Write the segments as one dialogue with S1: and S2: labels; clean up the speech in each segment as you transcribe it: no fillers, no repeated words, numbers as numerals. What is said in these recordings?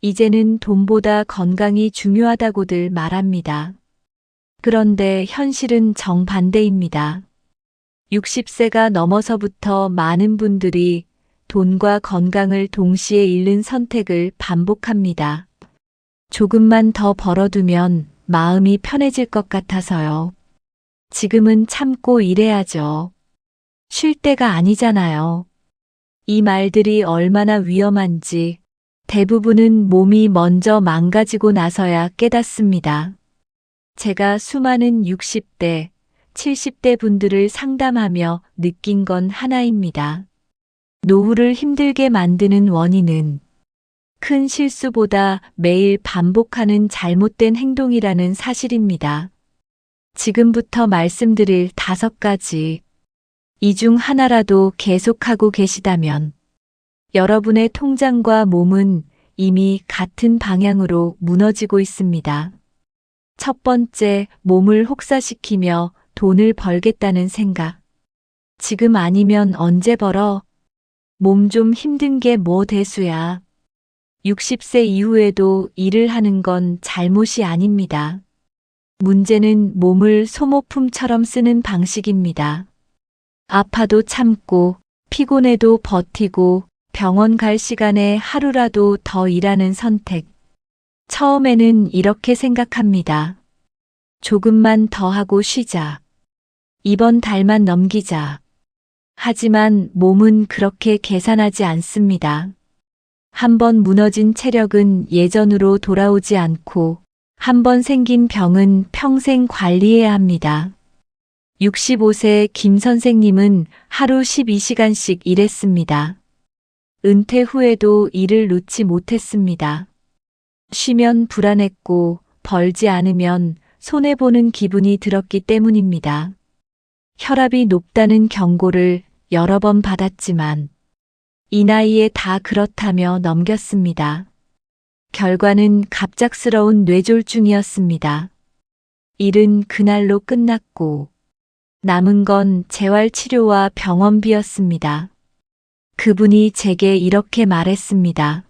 S1: 이제는 돈보다 건강이 중요하다고들 말합니다. 그런데 현실은 정반대입니다. 60세가 넘어서부터 많은 분들이 돈과 건강을 동시에 잃는 선택을 반복합니다. 조금만 더 벌어두면 마음이 편해질 것 같아서요. 지금은 참고 일해야죠. 쉴 때가 아니잖아요. 이 말들이 얼마나 위험한지 대부분은 몸이 먼저 망가지고 나서야 깨닫습니다. 제가 수많은 60대, 70대 분들을 상담하며 느낀 건 하나입니다. 노후를 힘들게 만드는 원인은 큰 실수보다 매일 반복하는 잘못된 행동이라는 사실입니다. 지금부터 말씀드릴 5가지. 이 중 하나라도 계속하고 계시다면 여러분의 통장과 몸은 이미 같은 방향으로 무너지고 있습니다. 첫 번째, 몸을 혹사시키며 돈을 벌겠다는 생각. 지금 아니면 언제 벌어? 몸 좀 힘든 게 뭐 대수야. 60세 이후에도 일을 하는 건 잘못이 아닙니다. 문제는 몸을 소모품처럼 쓰는 방식입니다. 아파도 참고, 피곤해도 버티고, 병원 갈 시간에 하루라도 더 일하는 선택. 처음에는 이렇게 생각합니다. 조금만 더 하고 쉬자. 이번 달만 넘기자. 하지만 몸은 그렇게 계산하지 않습니다. 한번 무너진 체력은 예전으로 돌아오지 않고 한번 생긴 병은 평생 관리해야 합니다. 65세 김 선생님은 하루 12시간씩 일했습니다. 은퇴 후에도 일을 놓지 못했습니다. 쉬면 불안했고 벌지 않으면 손해보는 기분이 들었기 때문입니다. 혈압이 높다는 경고를 여러 번 받았지만 이 나이에 다 그렇다며 넘겼습니다. 결과는 갑작스러운 뇌졸중이었습니다. 일은 그날로 끝났고 남은 건 재활치료와 병원비였습니다. 그분이 제게 이렇게 말했습니다.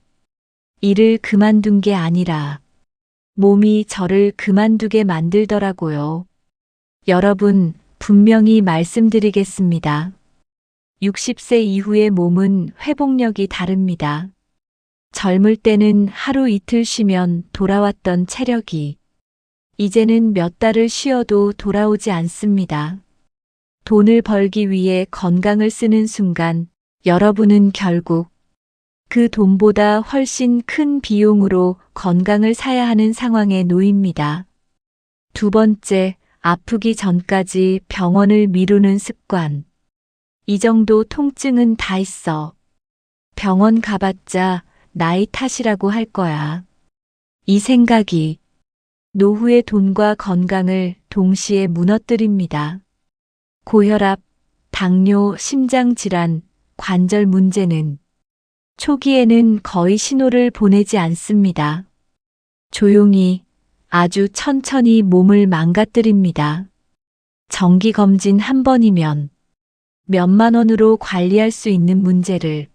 S1: 일을 그만둔 게 아니라 몸이 저를 그만두게 만들더라고요. 여러분, 분명히 말씀드리겠습니다. 60세 이후의 몸은 회복력이 다릅니다. 젊을 때는 하루 이틀 쉬면 돌아왔던 체력이 이제는 몇 달을 쉬어도 돌아오지 않습니다. 돈을 벌기 위해 건강을 쓰는 순간 여러분은 결국 그 돈보다 훨씬 큰 비용으로 건강을 사야 하는 상황에 놓입니다. 두 번째, 아프기 전까지 병원을 미루는 습관. 이 정도 통증은 다 있어. 병원 가봤자 나이 탓이라고 할 거야. 이 생각이 노후의 돈과 건강을 동시에 무너뜨립니다. 고혈압, 당뇨, 심장질환, 관절 문제는 초기에는 거의 신호를 보내지 않습니다. 조용히 아주 천천히 몸을 망가뜨립니다. 정기검진 한 번이면 몇만 원으로 관리할 수 있는 문제를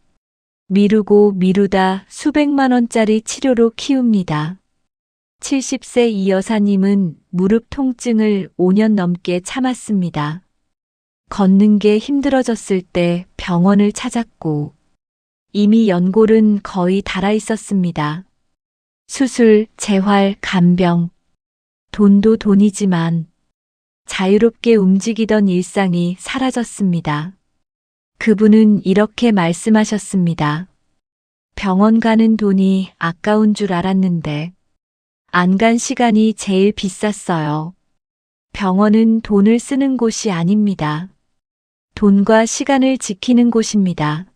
S1: 미루고 미루다 수백만 원짜리 치료로 키웁니다. 70세 이 여사님은 무릎 통증을 5년 넘게 참았습니다. 걷는 게 힘들어졌을 때 병원을 찾았고 이미 연골은 거의 닳아 있었습니다. 수술, 재활, 간병. 돈도 돈이지만 자유롭게 움직이던 일상이 사라졌습니다. 그분은 이렇게 말씀하셨습니다. 병원 가는 돈이 아까운 줄 알았는데 안 간 시간이 제일 비쌌어요. 병원은 돈을 쓰는 곳이 아닙니다. 돈과 시간을 지키는 곳입니다.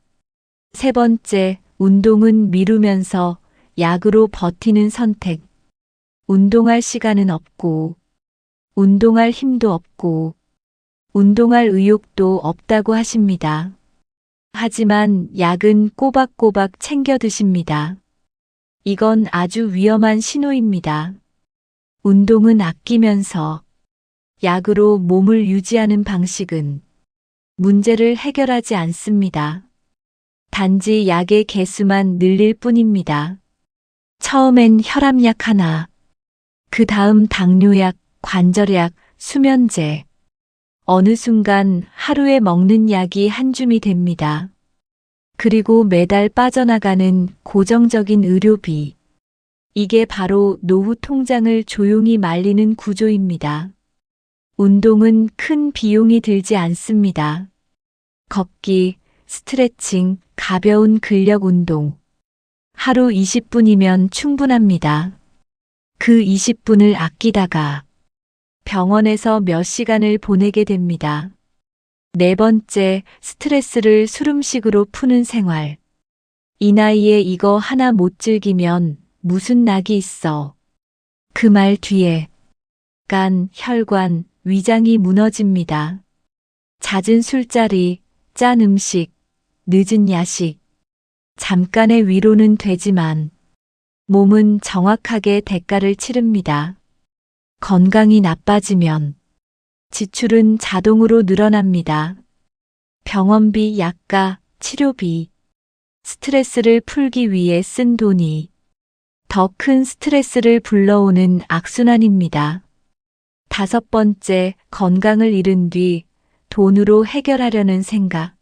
S1: 세 번째, 운동은 미루면서 약으로 버티는 선택. 운동할 시간은 없고, 운동할 힘도 없고, 운동할 의욕도 없다고 하십니다. 하지만 약은 꼬박꼬박 챙겨 드십니다. 이건 아주 위험한 신호입니다. 운동은 아끼면서 약으로 몸을 유지하는 방식은 문제를 해결하지 않습니다. 단지 약의 개수만 늘릴 뿐입니다. 처음엔 혈압약 하나, 그 다음 당뇨약, 관절약, 수면제. 어느 순간 하루에 먹는 약이 한 줌이 됩니다. 그리고 매달 빠져나가는 고정적인 의료비. 이게 바로 노후 통장을 조용히 말리는 구조입니다. 운동은 큰 비용이 들지 않습니다. 걷기, 스트레칭, 가벼운 근력 운동. 하루 20분이면 충분합니다. 그 20분을 아끼다가 병원에서 몇 시간을 보내게 됩니다. 네 번째, 스트레스를 술음식으로 푸는 생활. 이 나이에 이거 하나 못 즐기면 무슨 낙이 있어. 그 말 뒤에 간, 혈관, 위장이 무너집니다. 잦은 술자리, 짠 음식, 늦은 야식. 잠깐의 위로는 되지만 몸은 정확하게 대가를 치릅니다. 건강이 나빠지면 지출은 자동으로 늘어납니다. 병원비, 약가, 치료비, 스트레스를 풀기 위해 쓴 돈이 더 큰 스트레스를 불러오는 악순환입니다. 다섯 번째, 건강을 잃은 뒤 돈으로 해결하려는 생각.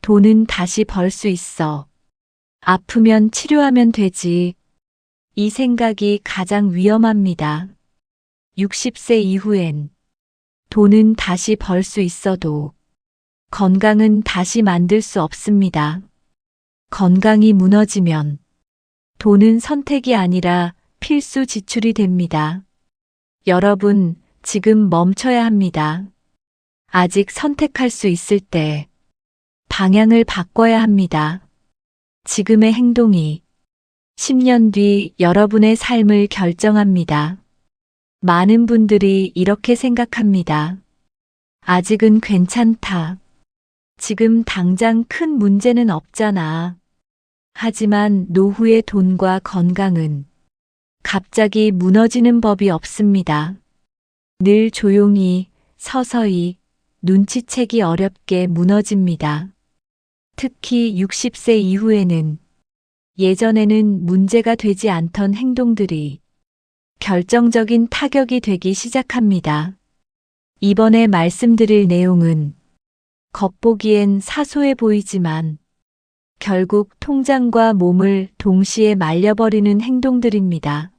S1: 돈은 다시 벌 수 있어. 아프면 치료하면 되지. 이 생각이 가장 위험합니다. 60세 이후엔 돈은 다시 벌 수 있어도 건강은 다시 만들 수 없습니다. 건강이 무너지면 돈은 선택이 아니라 필수 지출이 됩니다. 여러분, 지금 멈춰야 합니다. 아직 선택할 수 있을 때 방향을 바꿔야 합니다. 지금의 행동이 10년 뒤 여러분의 삶을 결정합니다. 많은 분들이 이렇게 생각합니다. 아직은 괜찮다. 지금 당장 큰 문제는 없잖아. 하지만 노후의 돈과 건강은 갑자기 무너지는 법이 없습니다. 늘 조용히, 서서히, 눈치채기 어렵게 무너집니다. 특히 60세 이후에는 예전에는 문제가 되지 않던 행동들이 결정적인 타격이 되기 시작합니다. 이번에 말씀드릴 내용은 겉보기엔 사소해 보이지만 결국 통장과 몸을 동시에 말려버리는 행동들입니다.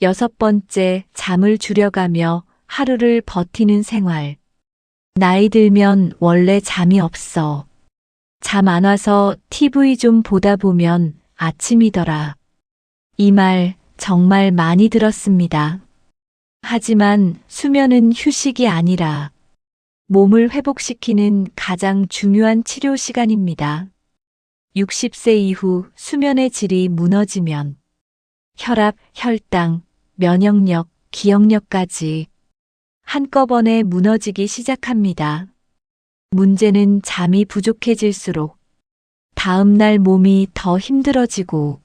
S1: 여섯 번째, 잠을 줄여가며 하루를 버티는 생활. 나이 들면 원래 잠이 없어. 잠 안 와서 TV 좀 보다 보면 아침이더라. 이 말 정말 많이 들었습니다. 하지만 수면은 휴식이 아니라 몸을 회복시키는 가장 중요한 치료 시간입니다. 60세 이후 수면의 질이 무너지면 혈압, 혈당, 면역력, 기억력까지 한꺼번에 무너지기 시작합니다. 문제는 잠이 부족해질수록 다음날 몸이 더 힘들어지고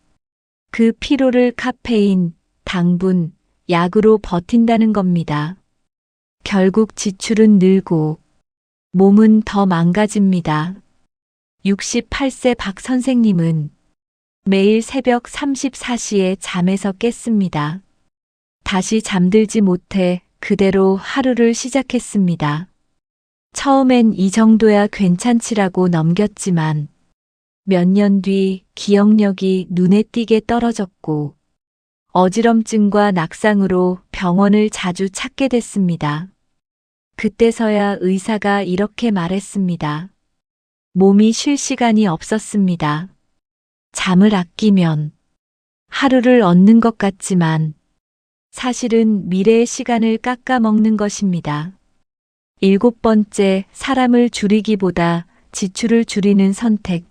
S1: 그 피로를 카페인, 당분, 약으로 버틴다는 겁니다. 결국 지출은 늘고 몸은 더 망가집니다. 68세 박 선생님은 매일 새벽 34시에 잠에서 깼습니다. 다시 잠들지 못해 그대로 하루를 시작했습니다. 처음엔 이 정도야 괜찮지라고 넘겼지만 몇 년 뒤 기억력이 눈에 띄게 떨어졌고 어지럼증과 낙상으로 병원을 자주 찾게 됐습니다. 그때서야 의사가 이렇게 말했습니다. 몸이 쉴 시간이 없었습니다. 잠을 아끼면 하루를 얻는 것 같지만 사실은 미래의 시간을 깎아먹는 것입니다. 일곱 번째, 사람을 줄이기보다 지출을 줄이는 선택.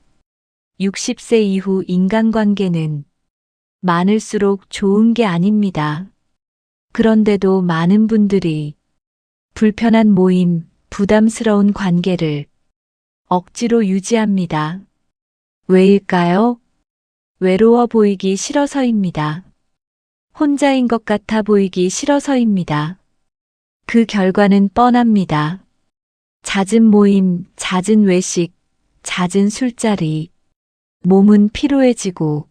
S1: 60세 이후 인간관계는 많을수록 좋은 게 아닙니다. 그런데도 많은 분들이 불편한 모임, 부담스러운 관계를 억지로 유지합니다. 왜일까요? 외로워 보이기 싫어서입니다. 혼자인 것 같아 보이기 싫어서입니다. 그 결과는 뻔합니다. 잦은 모임, 잦은 외식, 잦은 술자리. 몸은 피로해지고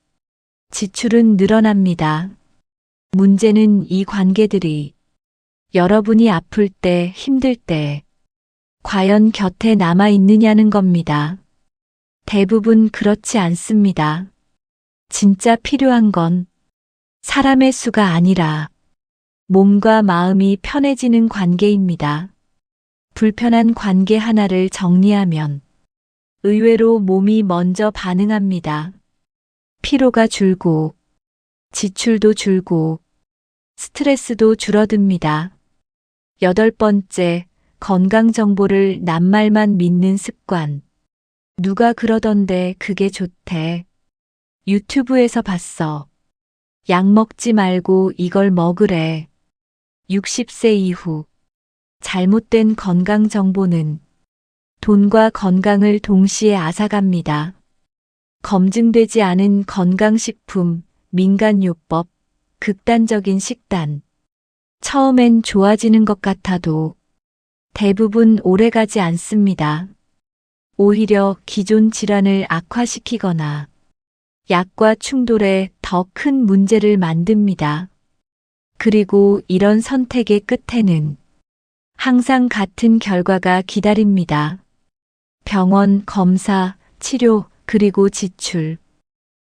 S1: 지출은 늘어납니다. 문제는 이 관계들이 여러분이 아플 때, 힘들 때, 과연 곁에 남아 있느냐는 겁니다. 대부분 그렇지 않습니다. 진짜 필요한 건 사람의 수가 아니라 몸과 마음이 편해지는 관계입니다. 불편한 관계 하나를 정리하면 의외로 몸이 먼저 반응합니다. 피로가 줄고, 지출도 줄고, 스트레스도 줄어듭니다. 8번째, 건강 정보를 낱말만 믿는 습관. 누가 그러던데 그게 좋대. 유튜브에서 봤어. 약 먹지 말고 이걸 먹으래. 60세 이후 잘못된 건강 정보는 돈과 건강을 동시에 앗아갑니다. 검증되지 않은 건강식품, 민간요법, 극단적인 식단. 처음엔 좋아지는 것 같아도 대부분 오래가지 않습니다. 오히려 기존 질환을 악화시키거나 약과 충돌해 더 큰 문제를 만듭니다. 그리고 이런 선택의 끝에는 항상 같은 결과가 기다립니다. 병원, 검사, 치료, 그리고 지출.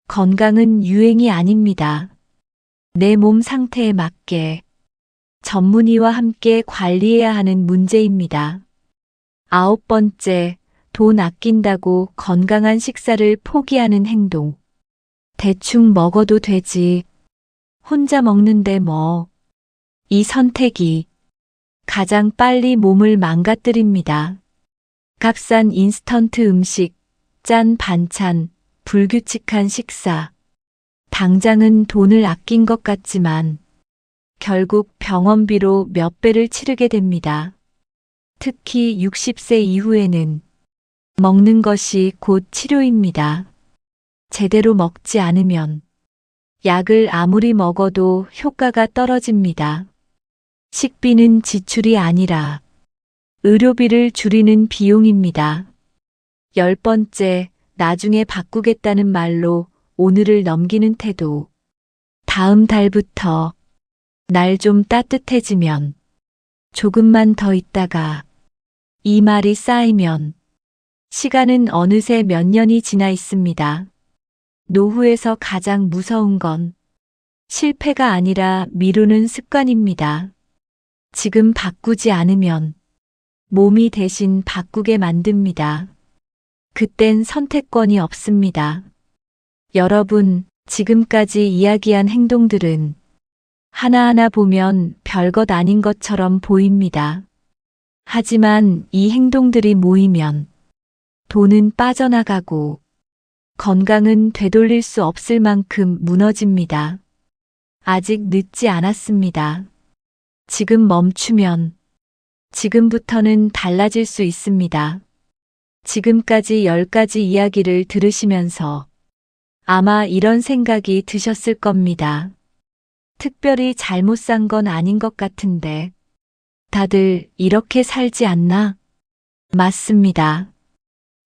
S1: 건강은 유행이 아닙니다. 내 몸 상태에 맞게 전문의와 함께 관리해야 하는 문제입니다. 9번째, 돈 아낀다고 건강한 식사를 포기하는 행동. 대충 먹어도 되지. 혼자 먹는데 뭐. 이 선택이 가장 빨리 몸을 망가뜨립니다. 값싼 인스턴트 음식, 짠 반찬, 불규칙한 식사. 당장은 돈을 아낀 것 같지만 결국 병원비로 몇 배를 치르게 됩니다. 특히 60세 이후에는 먹는 것이 곧 치료입니다. 제대로 먹지 않으면 약을 아무리 먹어도 효과가 떨어집니다. 식비는 지출이 아니라 의료비를 줄이는 비용입니다. 10번째, 나중에 바꾸겠다는 말로 오늘을 넘기는 태도. 다음 달부터 날 좀 따뜻해지면 조금만 더 있다가 이 말이 쌓이면 시간은 어느새 몇 년이 지나 있습니다. 노후에서 가장 무서운 건 실패가 아니라 미루는 습관입니다. 지금 바꾸지 않으면 몸이 대신 바꾸게 만듭니다. 그땐 선택권이 없습니다. 여러분, 지금까지 이야기한 행동들은 하나하나 보면 별것 아닌 것처럼 보입니다. 하지만 이 행동들이 모이면 돈은 빠져나가고 건강은 되돌릴 수 없을 만큼 무너집니다. 아직 늦지 않았습니다. 지금 멈추면 지금부터는 달라질 수 있습니다. 지금까지 10가지 이야기를 들으시면서 아마 이런 생각이 드셨을 겁니다. 특별히 잘못 산 건 아닌 것 같은데 다들 이렇게 살지 않나? 맞습니다.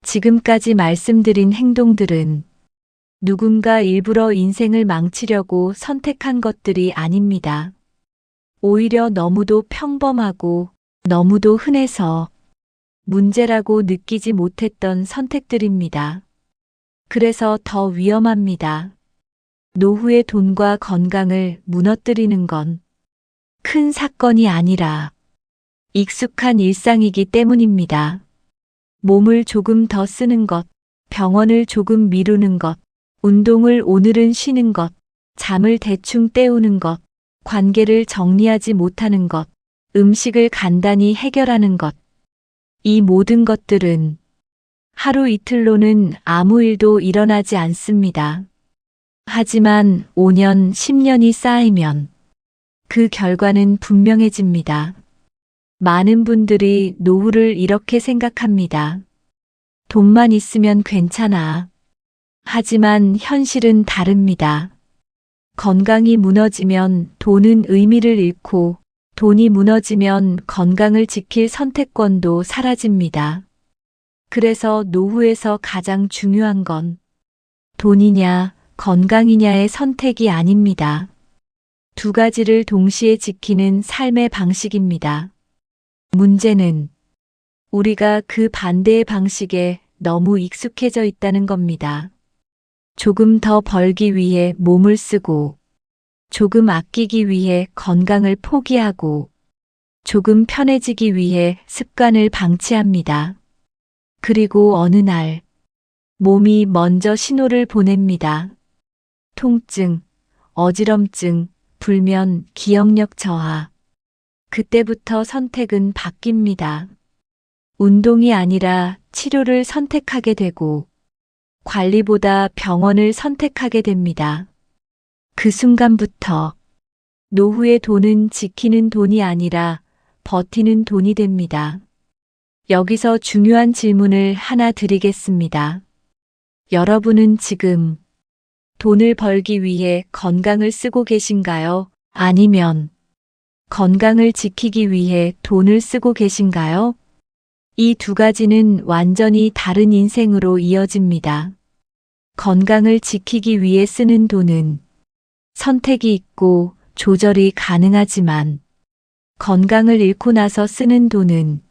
S1: 지금까지 말씀드린 행동들은 누군가 일부러 인생을 망치려고 선택한 것들이 아닙니다. 오히려 너무도 평범하고 너무도 흔해서 문제라고 느끼지 못했던 선택들입니다. 그래서 더 위험합니다. 노후의 돈과 건강을 무너뜨리는 건 큰 사건이 아니라 익숙한 일상이기 때문입니다. 몸을 조금 더 쓰는 것, 병원을 조금 미루는 것, 운동을 오늘은 쉬는 것, 잠을 대충 때우는 것, 관계를 정리하지 못하는 것, 음식을 간단히 해결하는 것. 이 모든 것들은 하루 이틀로는 아무 일도 일어나지 않습니다. 하지만 5년, 10년이 쌓이면 그 결과는 분명해집니다. 많은 분들이 노후를 이렇게 생각합니다. 돈만 있으면 괜찮아. 하지만 현실은 다릅니다. 건강이 무너지면 돈은 의미를 잃고 돈이 무너지면 건강을 지킬 선택권도 사라집니다. 그래서 노후에서 가장 중요한 건 돈이냐, 건강이냐의 선택이 아닙니다. 두 가지를 동시에 지키는 삶의 방식입니다. 문제는 우리가 그 반대의 방식에 너무 익숙해져 있다는 겁니다. 조금 더 벌기 위해 몸을 쓰고, 조금 아끼기 위해 건강을 포기하고, 조금 편해지기 위해 습관을 방치합니다. 그리고 어느 날, 몸이 먼저 신호를 보냅니다. 통증, 어지럼증, 불면, 기억력 저하. 그때부터 선택은 바뀝니다. 운동이 아니라 치료를 선택하게 되고, 관리보다 병원을 선택하게 됩니다. 그 순간부터 노후의 돈은 지키는 돈이 아니라 버티는 돈이 됩니다. 여기서 중요한 질문을 하나 드리겠습니다. 여러분은 지금 돈을 벌기 위해 건강을 쓰고 계신가요? 아니면 건강을 지키기 위해 돈을 쓰고 계신가요? 이 두 가지는 완전히 다른 인생으로 이어집니다. 건강을 지키기 위해 쓰는 돈은 선택이 있고 조절이 가능하지만 건강을 잃고 나서 쓰는 돈은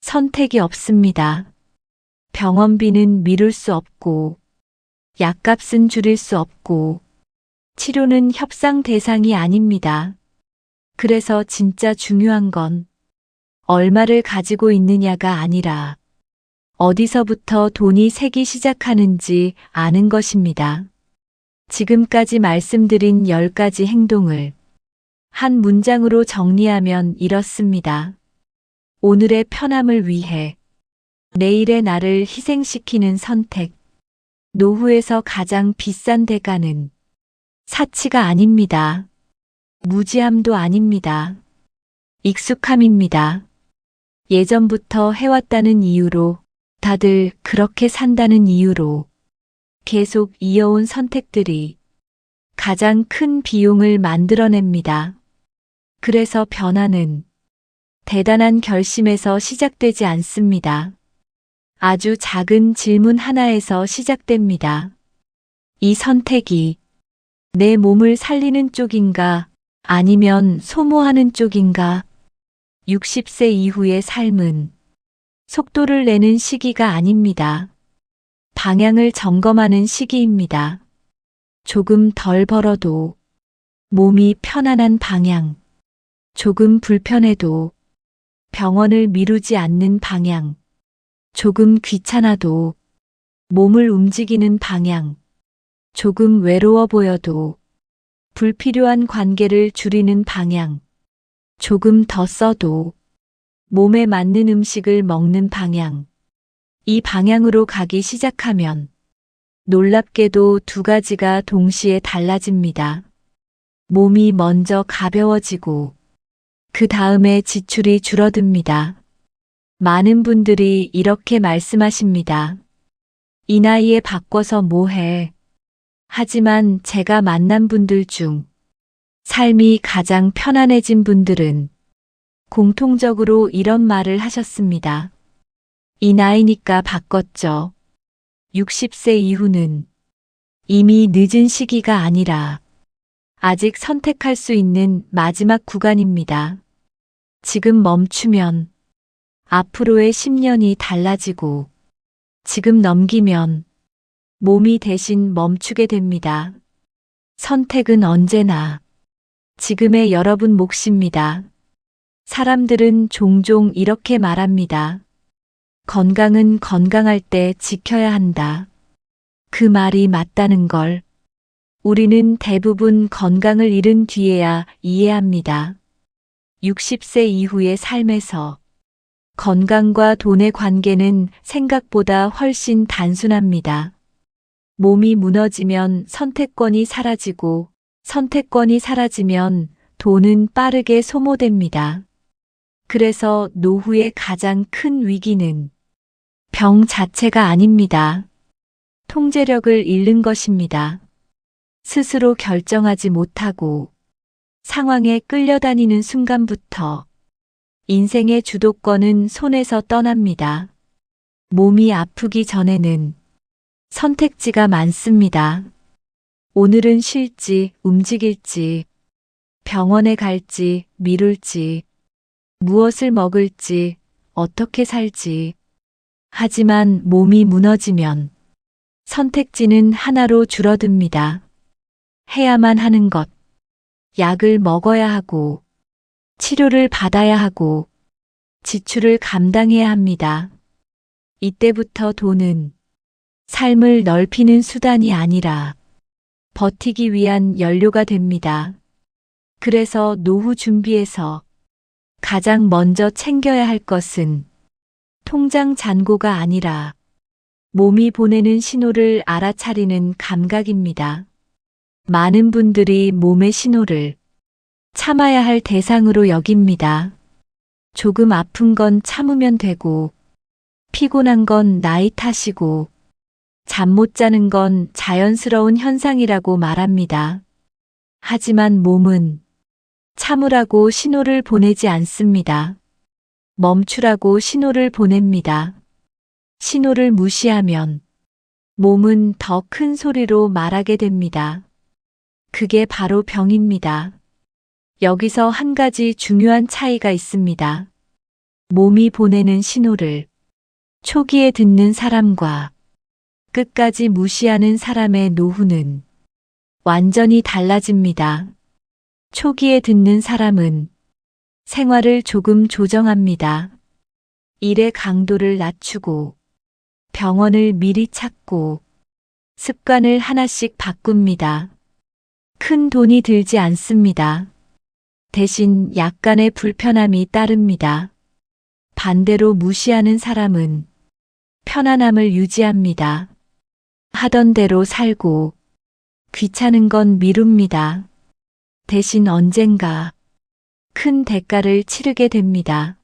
S1: 선택이 없습니다. 병원비는 미룰 수 없고, 약값은 줄일 수 없고, 치료는 협상 대상이 아닙니다. 그래서 진짜 중요한 건 얼마를 가지고 있느냐가 아니라 어디서부터 돈이 새기 시작하는지 아는 것입니다. 지금까지 말씀드린 10가지 행동을 한 문장으로 정리하면 이렇습니다. 오늘의 편함을 위해 내일의 나를 희생시키는 선택. 노후에서 가장 비싼 대가는 사치가 아닙니다. 무지함도 아닙니다. 익숙함입니다. 예전부터 해왔다는 이유로, 다들 그렇게 산다는 이유로 계속 이어온 선택들이 가장 큰 비용을 만들어냅니다. 그래서 변화는 대단한 결심에서 시작되지 않습니다. 아주 작은 질문 하나에서 시작됩니다. 이 선택이 내 몸을 살리는 쪽인가 아니면 소모하는 쪽인가? 60세 이후의 삶은 속도를 내는 시기가 아닙니다. 방향을 점검하는 시기입니다. 조금 덜 벌어도 몸이 편안한 방향, 조금 불편해도 병원을 미루지 않는 방향, 조금 귀찮아도 몸을 움직이는 방향, 조금 외로워 보여도 불필요한 관계를 줄이는 방향, 조금 더 써도 몸에 맞는 음식을 먹는 방향. 이 방향으로 가기 시작하면 놀랍게도 두 가지가 동시에 달라집니다. 몸이 먼저 가벼워지고 그 다음에 지출이 줄어듭니다. 많은 분들이 이렇게 말씀하십니다. 이 나이에 바꿔서 뭐해? 하지만 제가 만난 분들 중 삶이 가장 편안해진 분들은 공통적으로 이런 말을 하셨습니다. 이 나이니까 바꿨죠. 60세 이후는 이미 늦은 시기가 아니라 아직 선택할 수 있는 마지막 구간입니다. 지금 멈추면 앞으로의 10년이 달라지고 지금 넘기면 몸이 대신 멈추게 됩니다. 선택은 언제나 지금의 여러분 몫입니다. 사람들은 종종 이렇게 말합니다. 건강은 건강할 때 지켜야 한다. 그 말이 맞다는 걸 우리는 대부분 건강을 잃은 뒤에야 이해합니다. 60세 이후의 삶에서 건강과 돈의 관계는 생각보다 훨씬 단순합니다. 몸이 무너지면 선택권이 사라지고 선택권이 사라지면 돈은 빠르게 소모됩니다. 그래서 노후의 가장 큰 위기는 병 자체가 아닙니다. 통제력을 잃는 것입니다. 스스로 결정하지 못하고 상황에 끌려다니는 순간부터 인생의 주도권은 손에서 떠납니다. 몸이 아프기 전에는 선택지가 많습니다. 오늘은 쉴지, 움직일지, 병원에 갈지, 미룰지, 무엇을 먹을지, 어떻게 살지. 하지만 몸이 무너지면 선택지는 하나로 줄어듭니다. 해야만 하는 것. 약을 먹어야 하고, 치료를 받아야 하고, 지출을 감당해야 합니다. 이때부터 돈은 삶을 넓히는 수단이 아니라 버티기 위한 연료가 됩니다. 그래서 노후 준비에서 가장 먼저 챙겨야 할 것은 통장 잔고가 아니라 몸이 보내는 신호를 알아차리는 감각입니다. 많은 분들이 몸의 신호를 참아야 할 대상으로 여깁니다. 조금 아픈 건 참으면 되고, 피곤한 건 나이 탓이고, 잠 못 자는 건 자연스러운 현상이라고 말합니다. 하지만 몸은 참으라고 신호를 보내지 않습니다. 멈추라고 신호를 보냅니다. 신호를 무시하면 몸은 더 큰 소리로 말하게 됩니다. 그게 바로 병입니다. 여기서 한 가지 중요한 차이가 있습니다. 몸이 보내는 신호를 초기에 듣는 사람과 끝까지 무시하는 사람의 노후는 완전히 달라집니다. 초기에 듣는 사람은 생활을 조금 조정합니다. 일의 강도를 낮추고 병원을 미리 찾고 습관을 하나씩 바꿉니다. 큰 돈이 들지 않습니다. 대신 약간의 불편함이 따릅니다. 반대로 무시하는 사람은 편안함을 유지합니다. 하던 대로 살고 귀찮은 건 미룹니다. 대신 언젠가 큰 대가를 치르게 됩니다.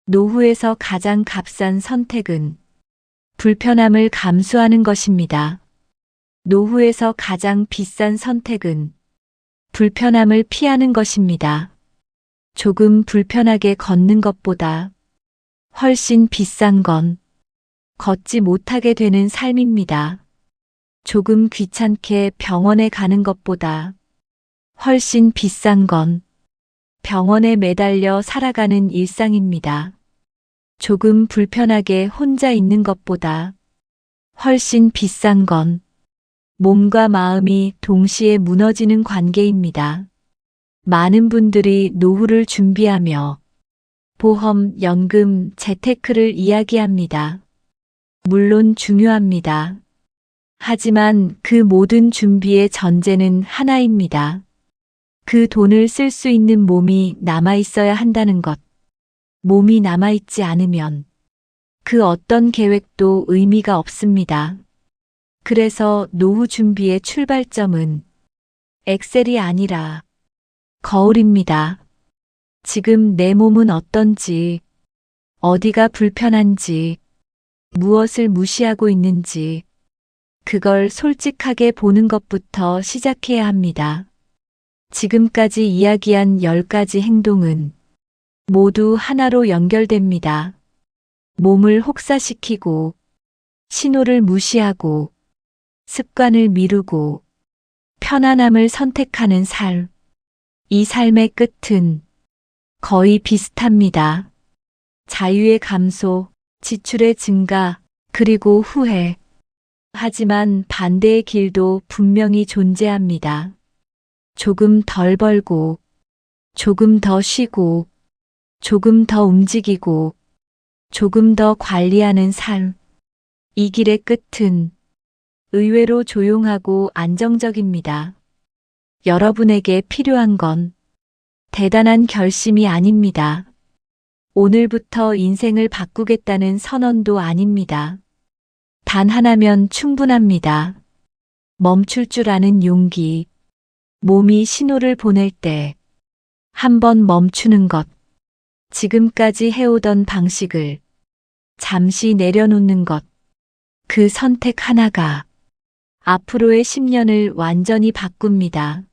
S1: 노후에서 가장 값싼 선택은 불편함을 감수하는 것입니다. 노후에서 가장 비싼 선택은 불편함을 피하는 것입니다. 조금 불편하게 걷는 것보다 훨씬 비싼 건 걷지 못하게 되는 삶입니다. 조금 귀찮게 병원에 가는 것보다 훨씬 비싼 건 병원에 매달려 살아가는 일상입니다. 조금 불편하게 혼자 있는 것보다 훨씬 비싼 건 몸과 마음이 동시에 무너지는 관계입니다. 많은 분들이 노후를 준비하며 보험, 연금, 재테크를 이야기합니다. 물론 중요합니다. 하지만 그 모든 준비의 전제는 하나입니다. 그 돈을 쓸 수 있는 몸이 남아있어야 한다는 것. 몸이 남아있지 않으면 그 어떤 계획도 의미가 없습니다. 그래서 노후 준비의 출발점은 엑셀이 아니라 거울입니다. 지금 내 몸은 어떤지, 어디가 불편한지, 무엇을 무시하고 있는지, 그걸 솔직하게 보는 것부터 시작해야 합니다. 지금까지 이야기한 10가지 행동은 모두 하나로 연결됩니다. 몸을 혹사시키고, 신호를 무시하고, 습관을 미루고, 편안함을 선택하는 삶. 이 삶의 끝은 거의 비슷합니다. 자유의 감소, 지출의 증가, 그리고 후회. 하지만 반대의 길도 분명히 존재합니다. 조금 덜 벌고, 조금 더 쉬고, 조금 더 움직이고, 조금 더 관리하는 삶. 이 길의 끝은 의외로 조용하고 안정적입니다. 여러분에게 필요한 건 대단한 결심이 아닙니다. 오늘부터 인생을 바꾸겠다는 선언도 아닙니다. 단 하나면 충분합니다. 멈출 줄 아는 용기. 몸이 신호를 보낼 때 한 번 멈추는 것. 지금까지 해오던 방식을 잠시 내려놓는 것. 그 선택 하나가 앞으로의 10년을 완전히 바꿉니다.